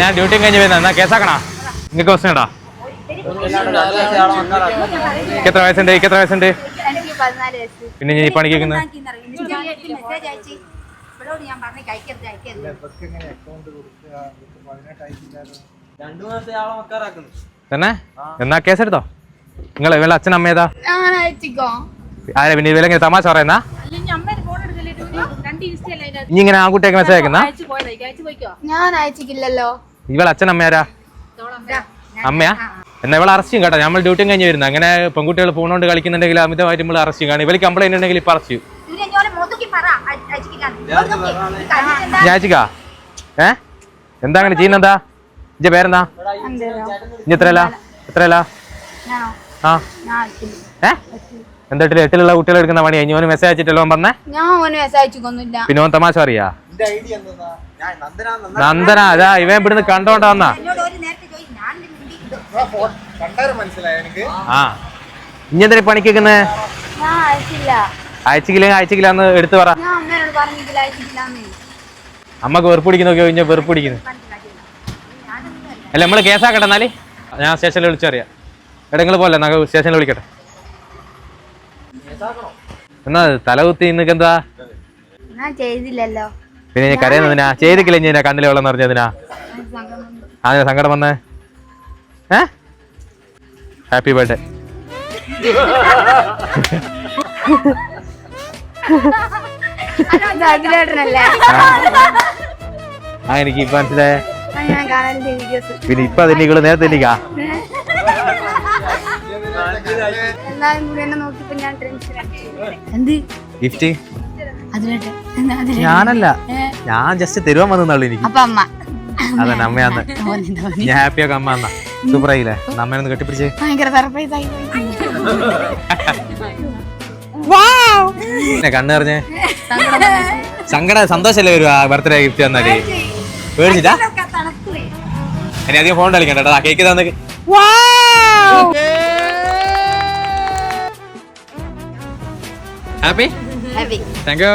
ഞാൻ ഡ്യൂട്ടി കഴിഞ്ഞ് വരുന്ന കേസാക്കണ നിങ്ങൾക്ക് പ്രശ്നമുണ്ടോ? എത്ര വയസ്സുണ്ട്? പിന്നെ ഞാൻ ഈ പണിക്ക് തന്നെ എന്നാ കേസെടുത്തോ? നിങ്ങൾ ഇവളുടെ അച്ഛൻ അമ്മേതാ? ആരാ പിന്നെ ഇവരെങ്ങനെ തമാശ പറയുന്നാ? ഇനി ഇങ്ങനെ ആൺകുട്ടിയൊക്കെ മെസ്സേജ് അയക്കുന്ന ഇവളെ അച്ഛൻ അമ്മയാരാ? അമ്മയാ? എന്നാ ഇവളെ അറസ്റ്റ് ചെയ്യും കേട്ടോ. നമ്മൾ ഡ്യൂട്ടി കഴിഞ്ഞ് വരുന്നത്. അങ്ങനെ പെൺകുട്ടികൾ ഫോണുകൊണ്ട് കളിക്കുന്നുണ്ടെങ്കിൽ അമിതമായിട്ട് നമ്മൾ അറസ്റ്റ് ചെയ്യും. ഇവര് കംപ്ലൈന്റ് ഉണ്ടെങ്കിൽ ഇപ്പൊ അറസ്റ്റ് ചെയ്യും. ഞാച്ചിക്കാ എന്താ അങ്ങനെ ചെയ്യുന്നെന്താ? ഇജ്ജ പേരെന്താ? ഇനി എത്രയല്ല? എന്താ 8ലുള്ള കുട്ടികൾ എടുക്കുന്ന പണിയാ? ഇനി ഓന് മെസ്സേജ് അയച്ചിട്ടല്ലോ പറഞ്ഞേ? പിന്നെ ഓൻ തമാശ അറിയാ? നന്ദന അതാ ഇവൻ ഇവിടുന്ന് കണ്ടോണ്ടാ വന്നാ. ആ ഇനി എന്തിനാ പണിക്കുന്നേ? അയച്ചിക്കില്ലെന്ന് എടുത്തു പറ. അമ്മക്ക് വെറുപ്പ് പിടിക്കുന്ന നോക്കിയോ? ഇഞ്ഞ വെറുപ്പ് പിടിക്കുന്നു അല്ല. നമ്മള് കേസാക്കട്ടെ എന്നാല്. ഞാൻ സ്റ്റേഷനിൽ വിളിച്ചറിയാം. എടങ്ങള് പോലെ സ്റ്റേഷനിൽ വിളിക്കട്ടെ. എന്നാ തലകുത്തി ഇന്നൊക്കെ എന്താ പിന്നെ ഞാൻ കരയുന്നതിനാ? ചെയ്തിക്കില്ല ഞാൻ കണ്ണിലെ വെള്ളം നിറഞ്ഞതിനാ? അതിനാ സങ്കടം വന്നേ? Happy birthday. എനിക്ക് ഇപ്പൊ മനസ്സിലായേ. പിന്നെ ഇപ്പൊ അതിന്റെ നേരത്തെ എനിക്കാ ഗിഫ്റ്റ് ഞാനല്ല, ഞാൻ ജസ്റ്റ് തരുവാൻ വന്നുള്ളൂ. എനിക്ക് അതന്നെ അമ്മയാന്ന്. ഞാൻ ഹാപ്പിയാക്ക അമ്മ എന്നാ. സൂപ്പറായില്ലേ? അമ്മേനൊന്ന് കെട്ടിപ്പിടിച്ചേ. കണ്ണ് പറഞ്ഞേ സന്തോഷല്ലേ വരുവാ ബർത്ത്ഡേ ഗിഫ്റ്റ് തന്നാല്? മേടിച്ചിട്ടാ? ഇനി അധികം ഫോൺ കളിക്കണ്ട. കേക്ക് തന്നെ. ഹാപ്പി? Thank you.